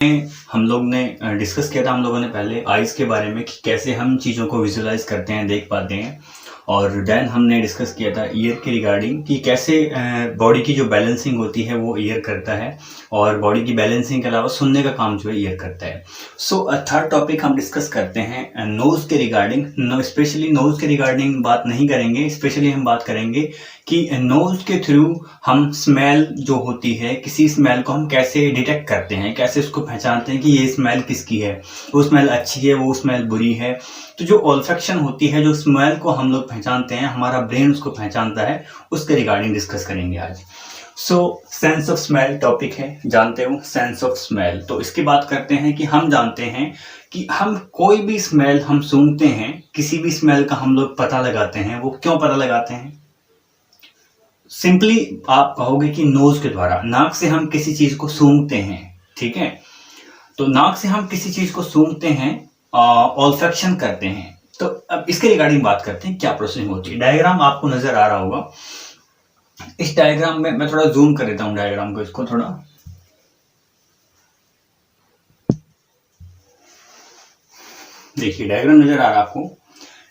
हम लोग ने डिस्कस किया था हम लोगों ने पहले आइज़ के बारे में कि कैसे हम चीज़ों को विजुलाइज करते हैं, देख पाते हैं। और देन हमने डिस्कस किया था ईयर के रिगार्डिंग कि कैसे बॉडी की जो बैलेंसिंग होती है वो ईयर करता है, और बॉडी की बैलेंसिंग के अलावा सुनने का काम जो है ईयर करता है। सो थर्ड टॉपिक हम डिस्कस करते हैं नोज़ के रिगार्डिंग। स्पेशली नोज़ के रिगार्डिंग बात नहीं करेंगे, स्पेशली हम बात करेंगे कि नोज़ के थ्रू हम स्मेल जो होती है, किसी स्मेल को हम कैसे डिटेक्ट करते हैं, कैसे उसको पहचानते हैं कि ये स्मेल किसकी है, वो स्मेल अच्छी है, वो स्मेल बुरी है। तो जो ऑल्फैक्शन होती है, जो स्मेल को हम लोग पहचानते हैं, हमारा ब्रेन उसको पहचानता है, उसके रिगार्डिंग डिस्कस करेंगे आज। सो सेंस ऑफ स्मेल टॉपिक है, जानते हो सेंस ऑफ स्मेल। तो इसकी बात करते हैं कि हम जानते हैं कि हम कोई भी स्मेल हम सूंघते हैं, किसी भी स्मेल का हम लोग पता लगाते हैं। वो क्यों पता लगाते हैं? सिंपली आप कहोगे कि नोज के द्वारा, नाक से हम किसी चीज को सूंघते हैं, ठीक है। तो नाक से हम किसी चीज को सूंघते हैं, ऑल्फैक्शन करते हैं। तो अब इसके रिगार्डिंग बात करते हैं क्या प्रोसेसिंग होती है। डायग्राम आपको नजर आ रहा होगा। इस डायग्राम में मैं थोड़ा जूम कर देता हूं डायग्राम को, इसको थोड़ा देखिए, डायग्राम नजर आ रहा है आपको।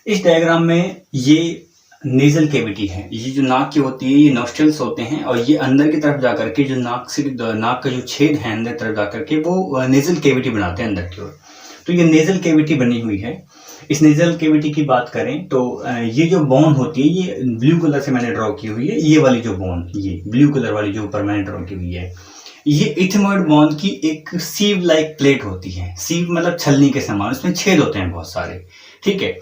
इस डायग्राम में ये नेजल कैविटी है, ये जो नाक की होती है, ये नॉस्ट्रल्स होते हैं, और ये अंदर की तरफ जाकर के जो नाक का जो छेद है अंदर तरफ जाकर के वो नेजल कैविटी बनाते हैं अंदर की ओर। तो ये नेजल कैविटी बनी हुई है। इस नेजल कैविटी की बात करें तो ये जो बोन होती है, ये ब्लू कलर से मैंने ड्रॉ की हुई है। ये वाली जो बोन, ये ब्लू कलर वाली जो ऊपर मैंने ड्रॉ की हुई है, ये इथमोइड बोन की एक सीव लाइक प्लेट होती है। सीव मतलब छलनी के समान, उसमें छेद होते हैं बहुत सारे, ठीक है।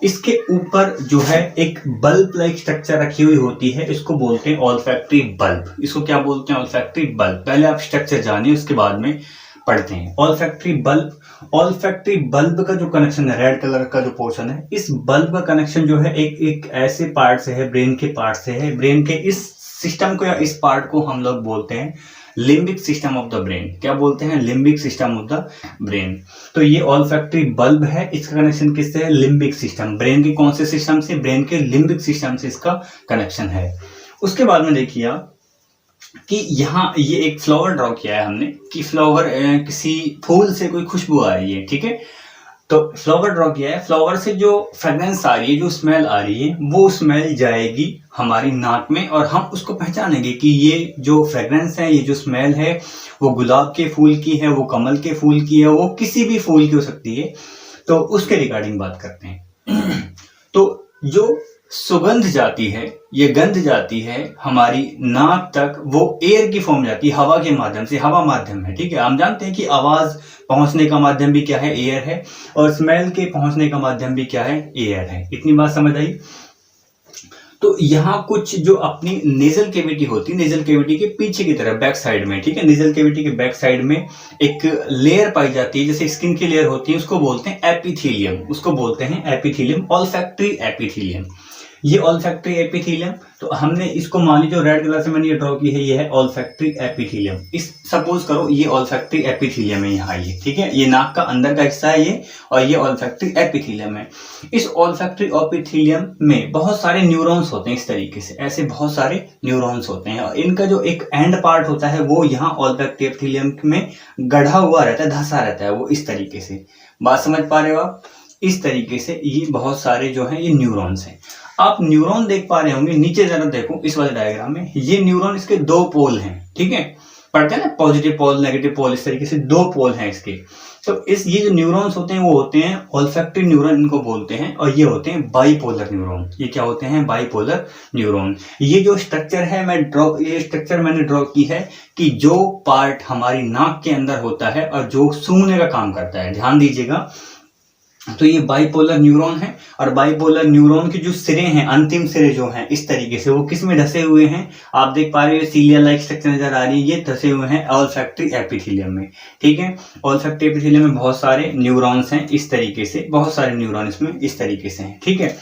इसके ऊपर जो है एक बल्ब लाइक स्ट्रक्चर रखी हुई होती है, इसको बोलते हैं ऑल्फैक्टरी बल्ब। इसको क्या बोलते हैं? Olfactory bulb. पहले आप स्ट्रक्चर जानिए, उसके बाद में पढ़ते हैं। ऑल्फैक्टरी बल्ब, ऑल्फैक्टरी बल्ब का जो कनेक्शन है, रेड कलर का जो पोर्शन है, इस बल्ब का कनेक्शन जो है एक ऐसे पार्ट से है, ब्रेन के पार्ट से है। ब्रेन के इस सिस्टम को या इस पार्ट को हम लोग बोलते हैं limbic system of the brain. क्या बोलते हैं? Limbic system of the brain. तो ये ऑल्फैक्टरी बल्ब है, इसका कनेक्शन किससे है? Limbic system. ब्रेन के कौन से सिस्टम से? ब्रेन के लिम्बिक सिस्टम से इसका कनेक्शन है। उसके बाद में देखिए आप कि यहाँ ये एक फ्लावर ड्रॉ किया है हमने कि फ्लावर किसी फूल से कोई खुशबू आ रही है, ठीक है। तो फ्लावर ड्रॉ किया है, फ्लावर से जो फ्रेग्रेंस आ रही है, जो स्मेल आ रही है, वो स्मेल जाएगी हमारी नाक में, और हम उसको पहचानेंगे कि ये जो फ्रेग्रेंस है, ये जो स्मेल है, वो गुलाब के फूल की है, वो कमल के फूल की है, वो किसी भी फूल की हो सकती है। तो उसके रिगार्डिंग बात करते हैं। तो जो सुगंध जाती है, ये गंध जाती है हमारी नाक तक, वो एयर की फॉर्म जाती है, हवा के माध्यम से। हवा माध्यम है, ठीक है। हम जानते हैं कि आवाज पहुंचने का माध्यम भी क्या है? एयर है। और स्मेल के पहुंचने का माध्यम भी क्या है? एयर है। इतनी बात समझ आई? तो यहाँ कुछ जो अपनी नेजल कैविटी होती है, नेजल कैविटी के पीछे की तरफ, बैक साइड में, ठीक है, नेजल कैविटी के बैक साइड में एक लेयर पाई जाती है, जैसे स्किन की लेयर होती है, उसको बोलते हैं एपिथेलियम। उसको बोलते हैं एपिथेलियम, ऑल्फैक्टरी एपिथेलियम। ये ऑल्फैक्टरी एपिथेलियम, तो हमने इसको मान लीजिए रेड कलर से मैंने ये ड्रॉ की है, ये है ऑल्फैक्टरी एपिथेलियम। इस सपोज करो ये ऑल्फैक्टरी एपिथेलियम है यहाँ, ये ठीक है, ये नाक का अंदर का हिस्सा है ये, और ये ऑल्फैक्टरी एपिथेलियम है। इस ऑल्फैक्टरी एपिथेलियम में बहुत सारे न्यूरॉन्स होते हैं, इस तरीके से, ऐसे बहुत सारे न्यूरॉन्स होते हैं, और इनका जो एक एंड पार्ट होता है वो यहाँ ऑल्फैक्टरी एपिथेलियम में गढ़ा हुआ रहता है, धंसा रहता है, वो इस तरीके से। बात समझ पा रहे हो आप? इस तरीके से ये बहुत सारे जो है ये न्यूरॉन्स हैं। आप न्यूरॉन देख पा रहे होंगे, नीचे जरा देखो इस वाले डायग्राम में, ये न्यूरॉन, इसके दो पोल हैं, ठीक है। पढ़ते हैं ना, पॉजिटिव पोल, नेगेटिव पोल, इस तरीके से दो पोल हैं इसके। तो ये जो न्यूरॉन्स होते हैं वो होते हैं ऑल्फैक्टरी न्यूरॉन, इनको बोलते हैं, और ये होते हैं बाइपोलर न्यूरॉन। ये क्या होते हैं? Bipolar neuron. ये जो स्ट्रक्चर है ये स्ट्रक्चर मैंने ड्रॉ की है कि जो पार्ट हमारी नाक के अंदर होता है और जो सूंघने का काम करता है, ध्यान दीजिएगा। तो ये बाइपोलर न्यूरॉन है, और बाइपोलर न्यूरॉन के जो सिरे हैं, अंतिम सिरे जो हैं, इस तरीके से वो किस में धसे हुए हैं? आप देख पा रहे हो, सीलिया लाइक स्ट्रक्चर नजर आ रही है, ये धसे हुए हैं ऑल्फैक्टरी एपिथेलियम में, ठीक है। ऑल्फैक्टरी एपिथेलियम में बहुत सारे न्यूरॉन्स हैं, इस तरीके से, बहुत सारे न्यूरॉन इसमें इस तरीके से हैं, ठीक है।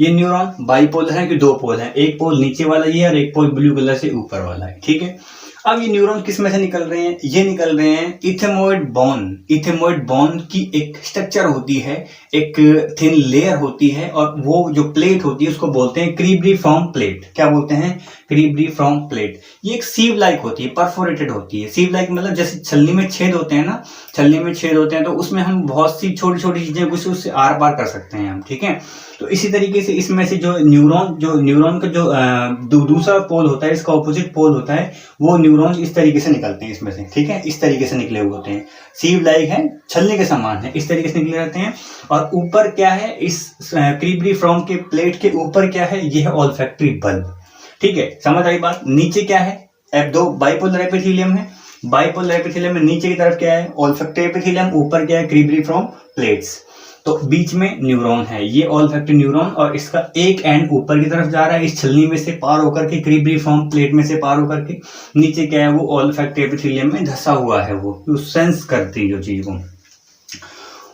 ये न्यूरॉन बाइपोलर है कि दो पोल है, एक पोल नीचे वाला ये और एक पोल ब्लू कलर से ऊपर वाला है, ठीक है। अब ये न्यूरॉन किस में से निकल रहे हैं? ये निकल रहे हैं इथेमोइड बोन की एक स्ट्रक्चर होती है, एक थिन लेयर होती है, और वो जो प्लेट होती है उसको बोलते हैं क्रीब्रिफॉर्म प्लेट। क्या बोलते हैं? क्रीब्रिफॉर्म प्लेट। ये एक सीव लाइक होती है, परफोरेटेड होती है। सीव लाइक मतलब जैसे छलनी में छेद होते हैं ना, छलनी में छेद होते हैं तो उसमें हम बहुत सी छोटी छोटी चीजें कुछ उससे आर पार कर सकते हैं हम, ठीक है। तो इसी तरीके से इसमें से जो न्यूरॉन का जो दूसरा पोल होता है, इसका ऑपोजिट पोल होता है, वो न्यूरॉन इस तरीके से निकलते हैं इसमें से, ठीक है। इस तरीके से निकले हुए होते हैं, सीव लाइक है, छलनी के समान है, इस तरीके से निकले रहते हैं। और ऊपर क्या है, इस क्रीब्रिफॉर्म के प्लेट के ऊपर क्या है, ये है ऑल्फैक्टरी बल्ब, ठीक है। समझ आई बात? नीचे क्या है, दो बाइपोलर एपिथेलियम है, बाइपोलर एपिथेलियम में नीचे की तरफ क्या है, ऑल्फैक्टरी एपिथेलियम, ऊपर क्या है, क्रीब्रिफॉर्म प्लेट्स। तो बीच में न्यूरॉन है, ये ऑल्फैक्टरी न्यूरॉन, और इसका एक एंड ऊपर की तरफ जा रहा है इस छलनी में से पार होकर के, क्रीब्रिफॉर्म प्लेट में से पार होकर के। नीचे क्या है, वो ऑल्फैक्टरी एपिथेलियम में धंसा हुआ है, वो सेंस करती है जो चीज को।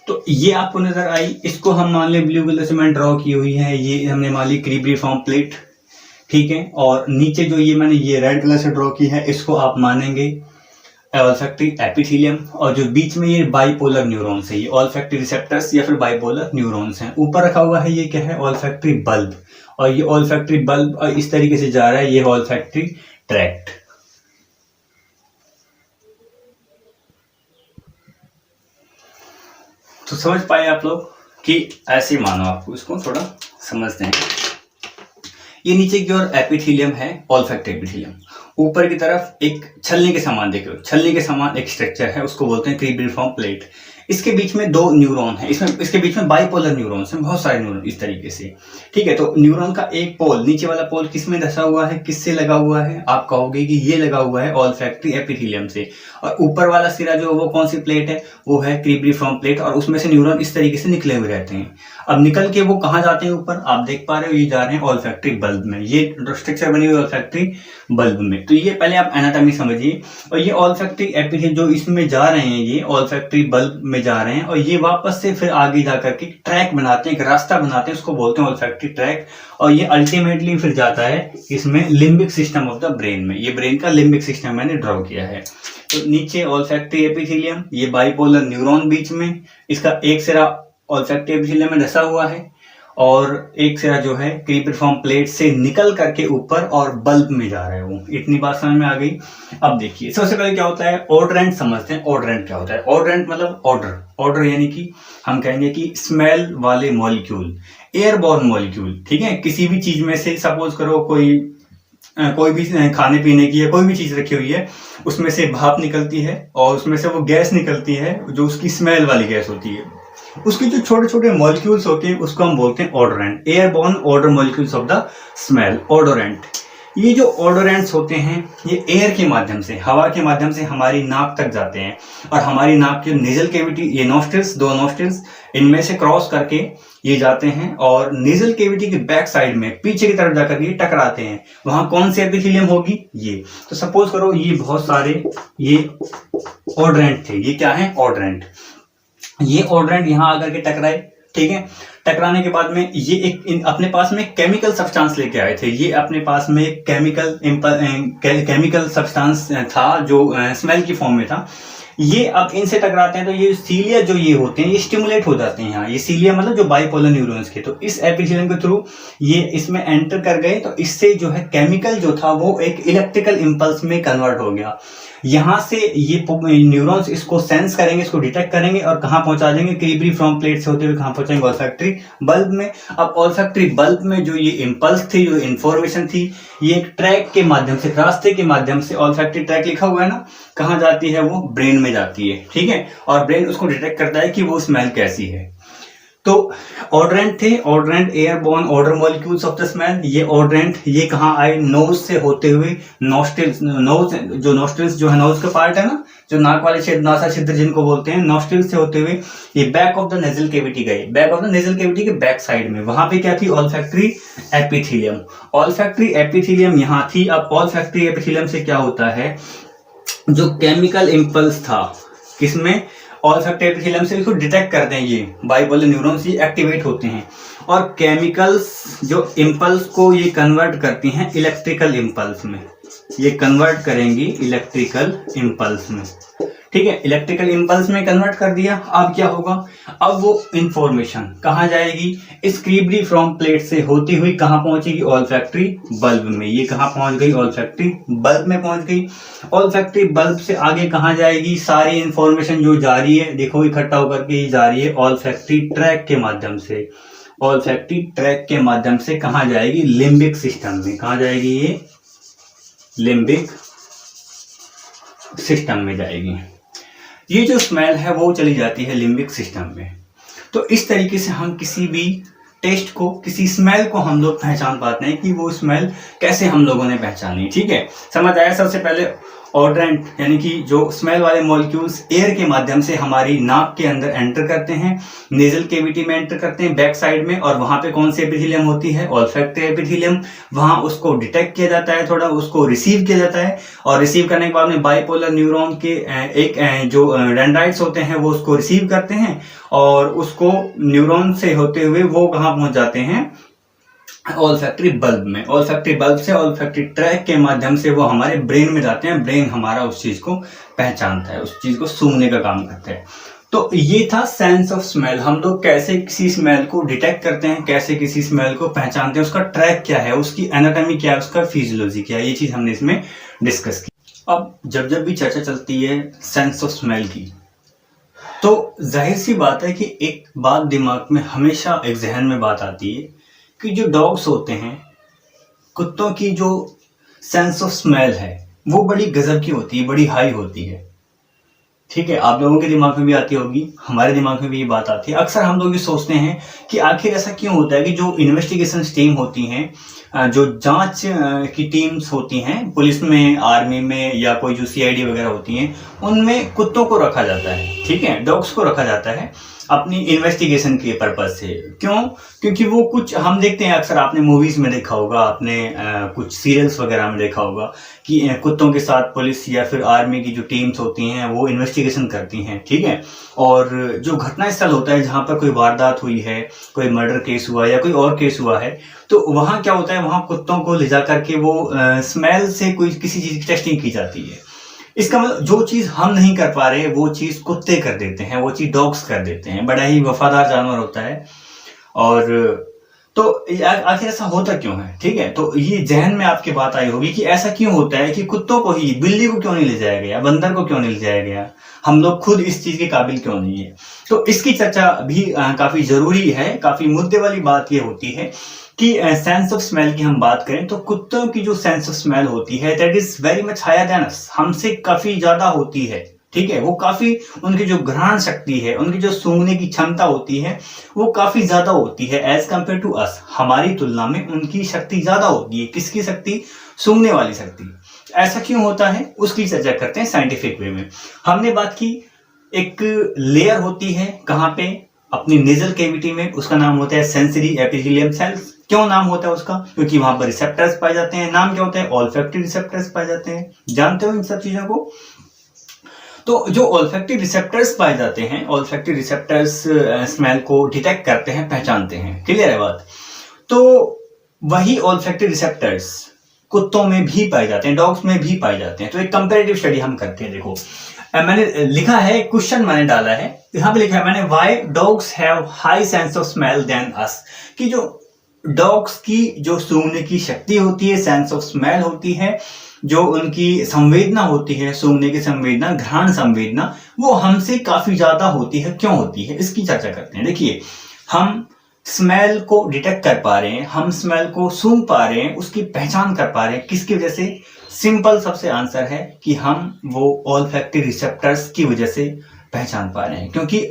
तो ये आपको नजर आई, इसको हम मान ले ब्लू कलर से मैंने ड्रॉ की हुई है, ये हमने मान ली क्रीब्रिफॉर्म प्लेट, ठीक है। और नीचे जो ये मैंने ये रेड कलर से ड्रॉ की है, इसको आप मानेंगे ऑल्फैक्टरी एपिथेलियम, और जो बीच में ये बाइपोलर न्यूरॉन्स है, ये ऑल्फैक्टरी रिसेप्टर्स या फिर बाइपोलर न्यूरॉन्स हैं। ऊपर रखा हुआ है ये क्या है, ऑल्फैक्टरी बल्ब, और ये ऑल्फैक्टरी बल्ब इस तरीके से जा रहा है, ये ऑल्फैक्टरी ट्रैक्ट। तो समझ पाए आप लोग कि ऐसे मानो, आपको इसको थोड़ा समझते हैं। ये नीचे की ओर एपिथेलियम है, ऑल्फैक्टरी एपिथेलियम। ऊपर की तरफ एक छलनी के समान, देखो छलनी के समान एक स्ट्रक्चर है, उसको बोलते हैं क्रीब्रिफॉर्म प्लेट। इसके बीच में दो न्यूरॉन है, इसके बीच में बाइपोलर न्यूरॉन्स हैं, बहुत सारे न्यूरॉन इस तरीके से, ठीक है। तो न्यूरॉन का एक पोल, नीचे वाला पोल किस में धंसा हुआ है, किससे लगा हुआ है? आप कहोगे कि ये लगा हुआ है ऑल्फैक्टरी एपिथेलियम से। और ऊपर वाला सिरा जो वो कौन सी प्लेट है, वो है क्रीब्रिफॉर्म प्लेट, और उसमें से न्यूरॉन इस तरीके से निकले हुए रहते हैं। अब निकल के वो कहाँ जाते हैं ऊपर, आप देख पा रहे हो, ये जा रहे हैं ऑल्फैक्टरी बल्ब में, ये स्ट्रक्चर बनी हुई ऑल्फैक्टरी बल्ब में। तो ये पहले आप एनाटॉमी समझिए। और ये ऑल्फैक्टरी एपिथेलियम जो इसमें जा रहे हैं, ये ऑल्फैक्टरी बल्ब में जा रहे हैं, और ये वापस से फिर आगे जाकर के ट्रैक बनाते हैं, एक रास्ता बनाते हैं, उसको बोलते हैं ऑल्फैक्टरी ट्रैक। और ये अल्टीमेटली फिर जाता है इसमें limbic system of the brain में। ये ब्रेन का लिम्बिक सिस्टम मैंने ड्रॉ किया है। तो नीचे ऑल्फैक्टरी एपिथेलियम, ये बाइपोलर न्यूरॉन बीच में, इसका एक सिरा ऑल्फैक्टरी एपिथेलियम में धंसा हुआ है, और एक सिरा जो है क्रीब्रिफॉर्म प्लेट से निकल करके ऊपर और बल्ब में जा रहा है वो। इतनी बात समझ में आ गई। अब देखिए सबसे पहले क्या होता है, ऑर्डरेंट समझते हैं। ऑर्डरेंट क्या होता है? ऑर्डरेंट मतलब ऑर्डर यानी कि हम कहेंगे कि स्मेल वाले मॉलिक्यूल, एयरबॉर्न मॉलिक्यूल, ठीक है। किसी भी चीज में से सपोज करो कोई भी खाने पीने की या कोई भी चीज रखी हुई है, उसमें से भाप निकलती है और उसमें से वो गैस निकलती है जो उसकी स्मेल वाली गैस होती है। उसके जो छोटे छोटे मॉलिक्यूल्स होते हैं उसको हम बोलते हैं odorant, airborne odour molecules of the smell, odorant. ये जो ऑडोरेंट्स होते हैं ये एयर के माध्यम से, हवा के माध्यम से हमारी नाक तक जाते हैं, और हमारी नाक की नेजल कैविटी, ये नॉस्ट्रिल्स, दो नॉस्ट्रिल्स, इनमें से क्रॉस करके ये जाते हैं और नेजल कैविटी के बैक साइड में पीछे की तरफ जाकर ये टकराते हैं। वहां कौन सी एपिथेलियम होगी? ये। तो सपोज करो ये बहुत सारे ये ऑडोरेंट थे, ये क्या है? ऑडोरेंट। ये ऑडोरेंट यहां आकर के टकराए, ठीक है। टकराने के बाद में ये एक अपने पास में केमिकल सब्सटेंस लेके आए थे। ये अपने पास में एक केमिकल सब्सटेंस था जो स्मेल की फॉर्म में था। ये अब इनसे टकराते हैं तो ये सीलिया जो ये होते हैं ये स्टिमुलेट हो जाते हैं। यहाँ ये सीलिया मतलब जो बाइपोलर न्यूरॉन्स के, तो इस एपिथेलियम के थ्रू ये इसमें एंटर कर गए, तो इससे जो है केमिकल जो था वो एक इलेक्ट्रिकल इंपल्स में कन्वर्ट हो गया। यहाँ से ये न्यूरॉन्स इसको सेंस करेंगे, इसको डिटेक्ट करेंगे और कहाँ पहुंचा देंगे? क्रीब्रिफॉर्म प्लेट से होते हुए कहाँ पहुंचाएंगे? ऑल्फैक्टरी बल्ब में। अब ऑल्फैक्टरी बल्ब में जो ये इंपल्स थी, जो इंफॉर्मेशन थी, ये एक ट्रैक के माध्यम से, रास्ते के माध्यम से, ऑल्फैक्टरी ट्रैक लिखा हुआ है ना, कहाँ जाती है? वो ब्रेन में जाती है, ठीक है। और ब्रेन उसको डिटेक्ट करता है कि वो स्मेल कैसी है। तो ऑडोरेंट थे, odorant airborne odour molecules of the smell. ये ऑडोरेंट ये कहाँ आए? नोज से होते हुए नॉस्ट्रिल्स, नोज जो नॉस्ट्रिल्स जो है नोज का पार्ट है ना, जो नाक वाले क्षेत्र, नासा छिद्र जिनको बोलते हैं, नॉस्ट्रिल्स से होते हुए ये back of the nasal cavity गए। Back of the nasal cavity के बैक साइड में वहां पे क्या थी? Olfactory epithelium. ऑल्फैक्टरी एपिथेलियम यहाँ थी। अब ऑल्फैक्टरी एपिथेलियम से क्या होता है? जो केमिकल इंपल्स था किसमें? ऑल्फैक्टरी एपिथेलियम से इसको डिटेक्ट करते हैं, ये बाइपोलर न्यूरॉन्स ये एक्टिवेट होते हैं और केमिकल्स जो इंपल्स को ये कन्वर्ट करती हैं इलेक्ट्रिकल इंपल्स में। ये कन्वर्ट करेंगी इलेक्ट्रिकल इम्पल्स में। ठीक है, इलेक्ट्रिकल इम्पल्स में कन्वर्ट कर दिया। अब क्या होगा, अब वो इंफॉर्मेशन कहाँ जाएगी, स्क्रीबली फ्रॉम प्लेट से होती हुई कहाँ पहुंचेगी, ऑल्फैक्टरी बल्ब में। ये कहाँ पहुंच गई, ऑल्फैक्टरी बल्ब में पहुंच गई। ऑल्फैक्टरी बल्ब से आगे कहाँ जाएगी, सारी इंफॉर्मेशन जो जा रही है देखो इकट्ठा होकर के जा रही है ऑल्फैक्टरी ट्रैक के माध्यम से। ऑल्फैक्टरी ट्रैक के माध्यम से कहाँ जाएगी, लिम्बिक सिस्टम में। कहाँ जाएगी, ये लिम्बिक सिस्टम में जाएगी। ये जो स्मेल है वो चली जाती है लिम्बिक सिस्टम में। तो इस तरीके से हम किसी भी टेस्ट को, किसी स्मेल को हम लोग पहचान पाते हैं कि वो स्मेल कैसे हम लोगों ने पहचानी। ठीक है, समझ आया। सबसे पहले ऑड्रेंट यानी कि जो स्मेल वाले मॉलिक्यूल्स एयर के माध्यम से हमारी नाक के अंदर एंटर करते हैं, नेजल कैविटी में एंटर करते हैं बैक साइड में, और वहां पे कौन सी एपिथेलियम होती है, ऑल्फैक्टरी एपिथेलियम। वहां उसको डिटेक्ट किया जाता है, थोड़ा उसको रिसीव किया जाता है, और रिसीव करने के बाद में बाइपोलर न्यूरॉन के एक जो डेंड्राइट्स होते हैं वो उसको रिसीव करते हैं, और उसको न्यूरॉन से होते हुए वो कहाँ पहुंच जाते हैं, ऑल्फैक्टरी बल्ब में। ऑल्फैक्टरी बल्ब से ऑल्फैक्टरी ट्रैक के माध्यम से वो हमारे ब्रेन में जाते हैं। ब्रेन हमारा उस चीज को पहचानता है, उस चीज को सूंघने का काम करता है। तो ये था सेंस ऑफ स्मेल। हम लोग कैसे किसी स्मेल को डिटेक्ट करते हैं, कैसे किसी स्मेल को पहचानते हैं, उसका ट्रैक क्या है, उसकी एनाटॉमी क्या है, उसका फिजियोलॉजी क्या है, ये चीज हमने इसमें डिस्कस की। अब जब जब भी चर्चा चलती है सेंस ऑफ स्मेल की, तो जाहिर सी बात है कि एक बात दिमाग में हमेशा एक जहन में बात आती है कि जो डॉग्स होते हैं, कुत्तों की जो सेंस ऑफ स्मेल है वो बड़ी गजब की होती है, बड़ी हाई होती है। ठीक है, आप लोगों के दिमाग में भी आती होगी, हमारे दिमाग में भी ये बात आती है। अक्सर हम लोग ये सोचते हैं कि आखिर ऐसा क्यों होता है कि जो इन्वेस्टिगेशन टीम होती हैं, जो जांच की टीम्स होती हैं पुलिस में, आर्मी में, या कोई जो सीआईडी वगैरह होती हैं, उनमें कुत्तों को रखा जाता है। ठीक है, डॉग्स को रखा जाता है अपनी इन्वेस्टिगेशन के पर्पज से। क्यों? क्योंकि वो कुछ हम देखते हैं, अक्सर आपने मूवीज में देखा होगा, आपने कुछ सीरियल्स वगैरह में देखा होगा कि कुत्तों के साथ पुलिस या फिर आर्मी की जो टीम्स होती हैं वो इन्वेस्टिगेशन करती हैं। ठीक है, और जो घटना स्थल होता है जहाँ पर कोई वारदात हुई है, कोई मर्डर केस हुआ या कोई और केस हुआ है, तो वहाँ क्या होता है, वहाँ कुत्तों को ले जा करके वो स्मेल से कोई किसी चीज़ की टेस्टिंग की जाती है। इसका मतलब जो चीज हम नहीं कर पा रहे वो चीज कुत्ते कर देते हैं, वो चीज डॉग्स कर देते हैं। बड़ा ही वफादार जानवर होता है। और तो आखिर ऐसा होता क्यों है? ठीक है, तो ये जहन में आपके बात आई होगी कि ऐसा क्यों होता है कि कुत्तों को ही, बिल्ली को क्यों नहीं ले जाया गया, बंदर को क्यों नहीं ले जाया गया, हम लोग खुद इस चीज के काबिल क्यों नहीं है। तो इसकी चर्चा भी काफी जरूरी है। काफी मुद्दे वाली बात ये होती है कि सेंस ऑफ स्मेल की हम बात करें तो कुत्तों की जो सेंस ऑफ स्मेल होती है that is very much higher than us, हमसे काफी ज्यादा होती है। ठीक है, वो काफी, उनकी जो घ्राण शक्ति है, उनकी जो सूंघने की क्षमता होती है वो काफी ज्यादा होती है एज कंपेयर टू अस। हमारी तुलना में उनकी शक्ति ज्यादा होती है। किसकी शक्ति? सूंघने वाली शक्ति। ऐसा क्यों होता है उसकी चर्चा करते हैं साइंटिफिक वे में। हमने बात की एक लेयर होती है, कहाँ पे? अपनी नेजल कैविटी में। उसका नाम होता है सेंसरी एपिथेलियम सेल्स। क्यों नाम होता है उसका? क्योंकि वहां पर रिसेप्टर्स पाए जाते हैं। नाम क्या होता है? ऑल्फैक्टरी रिसेप्टर्स पाए जाते हैं। जानते हो इन सब चीजों को? तो जो ऑल्फैक्टरी रिसेप्टर्स पाए जाते हैं, ऑल्फैक्टरी रिसेप्टर्स स्मेल को डिटेक्ट करते हैं, पहचानते हैं। क्लियर है बात? तो वही ऑल्फैक्टरी रिसेप्टर्स कुत्तों में भी पाए जाते हैं, डॉग्स में भी पाए जाते हैं। तो एक कंपैरेटिव स्टडी हम करते हैं। देखो, मैंने लिखा है, क्वेश्चन मैंने डाला है, यहां पे लिखा है मैंने, why dogs have high sense of smell than us. कि जो डॉग्स की जो सूंघने की शक्ति होती है, सेंस ऑफ स्मेल होती है, जो उनकी संवेदना होती है, सूंघने की संवेदना, घ्राण संवेदना, वो हमसे काफी ज्यादा होती है। क्यों होती है इसकी चर्चा करते हैं। देखिए, हम स्मेल को डिटेक्ट कर पा रहे हैं, हम स्मेल को सूंघ पा रहे हैं, उसकी पहचान कर पा रहे हैं, किसकी वजह से? सिंपल सबसे आंसर है कि हम वो ऑल्फैक्टरी रिसेप्टर्स की वजह से पहचान पा रहे हैं। क्योंकि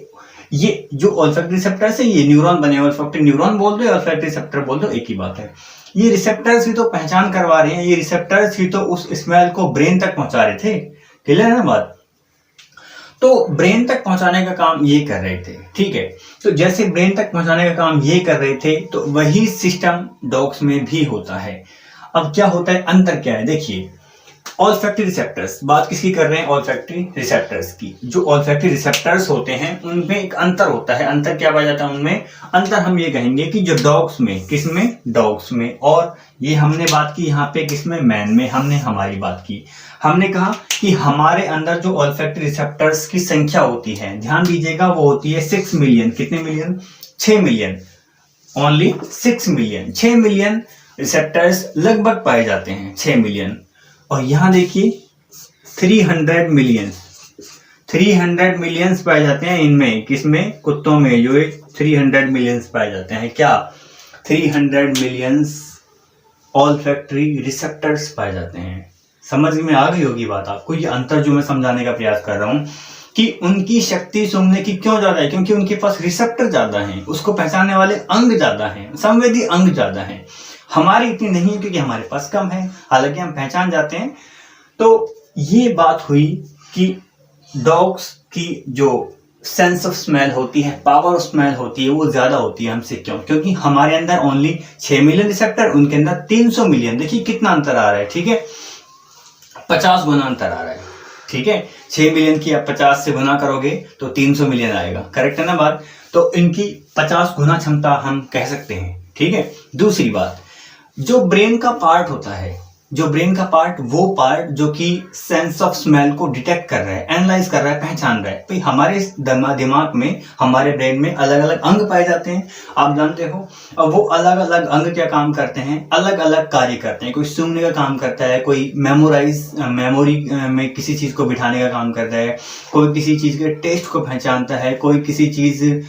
ये जो ऑल्फैक्टरी रिसेप्टर्स है, ये न्यूरॉन बने, ऑल्फैक्टरी न्यूरॉन बोल दो, ऑल्फैक्टरी रिसेप्टर बोल दो, एक ही बात है। ये रिसेप्टर्स ही तो पहचान करवा रहे हैं, ये रिसेप्टर्स ही तो उस स्मेल को ब्रेन तक पहुंचा रहे थे। क्लियर है ना बात? तो ब्रेन तक पहुंचाने का काम ये कर रहे थे। ठीक है, तो जैसे ब्रेन तक पहुंचाने का काम ये कर रहे थे, तो वही सिस्टम डॉग्स में भी होता है। अब क्या होता है, अंतर क्या है? देखिए, ऑल्फैक्टरी रिसेप्टर्स, बात किसकी कर रहे हैं? ऑल्फैक्टरी रिसेप्टर्स की। जो ऑल्फैक्टरी रिसेप्टर्स होते हैं उनमें एक अंतर होता है। अंतर क्या पाया जाता है उनमें? अंतर हम ये कहेंगे कि जो डॉग्स में, किसमें? डॉग्स में। और ये हमने बात की यहाँ पे किसमें? मैन में। हमने हमारी बात की, हमने कहा कि हमारे अंदर जो ऑल्फैक्टरी रिसेप्टर्स की संख्या होती है, ध्यान दीजिएगा, वो होती है 6 मिलियन। कितने million? 6 million. Only 6 million. 6 million receptors लगभग पाए जाते हैं, 6 मिलियन। और यहां देखिए 300 मिलियन, 300 मिलियंस पाए जाते हैं इनमें, किसमें? कुत्तों में, जो 300 मिलियंस पाए जाते हैं। क्या? 300 मिलियंस ऑल्फैक्टरी रिसेप्टर्स पाए जाते हैं। समझ में आ गई होगी बात आपको। ये अंतर जो मैं समझाने का प्रयास कर रहा हूं कि उनकी शक्ति सूंघने की क्यों ज्यादा है? क्योंकि उनके पास रिसेप्टर ज्यादा हैं, उसको पहचानने वाले अंग ज्यादा हैं, संवेदी अंग ज्यादा हैं। हमारी इतनी नहीं है क्योंकि हमारे पास कम है, हालांकि हम पहचान जाते हैं। तो ये बात हुई कि डॉग्स की जो सेंस ऑफ स्मेल होती है, पावर ऑफ स्मेल होती है, वो ज्यादा होती है हमसे। क्यों? क्योंकि हमारे अंदर ओनली 6 मिलियन रिसेप्टर, उनके अंदर 300 मिलियन। देखिए कितना अंतर आ रहा है, ठीक है? 50 गुना अंतर आ रहा है, ठीक है? 6 मिलियन की आप 50 से गुना करोगे तो 300 मिलियन आएगा, करेक्ट है ना बात? तो इनकी 50 गुना क्षमता हम कह सकते हैं, ठीक है? दूसरी बात, जो ब्रेन का पार्ट होता है, जो ब्रेन का पार्ट, वो पार्ट जो कि सेंस ऑफ स्मेल को डिटेक्ट कर रहा है, एनालाइज कर रहा है, पहचान रहा है। भाई हमारे दिमाग में, हमारे ब्रेन में अलग अलग अंग पाए जाते हैं, आप जानते हो। और वो अलग अलग अंग क्या काम करते हैं? अलग अलग कार्य करते हैं। कोई सूंघने का काम करता है, कोई मेमोरी में किसी चीज को बिठाने का काम करता है, कोई किसी चीज के टेस्ट को पहचानता है, कोई किसी चीज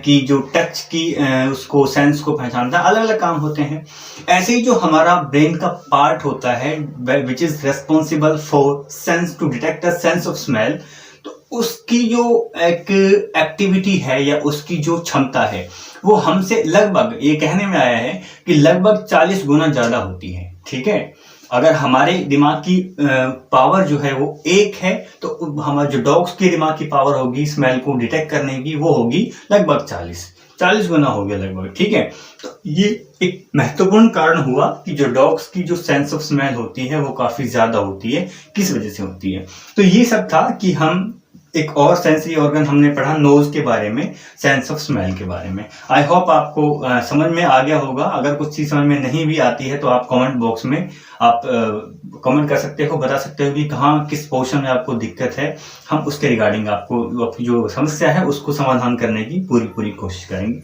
की जो टच की उसको सेंस को पहचानता है। अलग अलग काम होते हैं। ऐसे ही जो हमारा ब्रेन का पार्ट होता है which is responsible for sense to detect the sense of smell, तो उसकी जो एक एक्टिविटी है या उसकी जो क्षमता है वो हमसे लगभग, ये कहने में आया है कि लगभग 40 गुना ज्यादा होती है, ठीक है? अगर हमारे दिमाग की पावर जो है वो 1 है, तो हमारे जो डॉग्स की दिमाग की पावर होगी स्मेल को डिटेक्ट करने की, वो होगी लगभग 40 गुना हो गया लगभग, ठीक है? तो ये एक महत्वपूर्ण कारण हुआ कि जो डॉग्स की जो सेंस ऑफ स्मेल होती है वो काफी ज्यादा होती है। किस वजह से होती है? तो ये सब था कि हम एक और सेंसरी ऑर्गन हमने पढ़ा नोज के बारे में, सेंस ऑफ स्मेल के बारे में। आई होप आपको समझ में आ गया होगा। अगर कुछ चीज समझ में नहीं भी आती है तो आप कमेंट बॉक्स में आप कमेंट कर सकते हो, बता सकते हो कि कहाँ किस पोर्शन में आपको दिक्कत है। हम उसके रिगार्डिंग आपको जो समस्या है उसको समाधान करने की पूरी कोशिश करेंगे।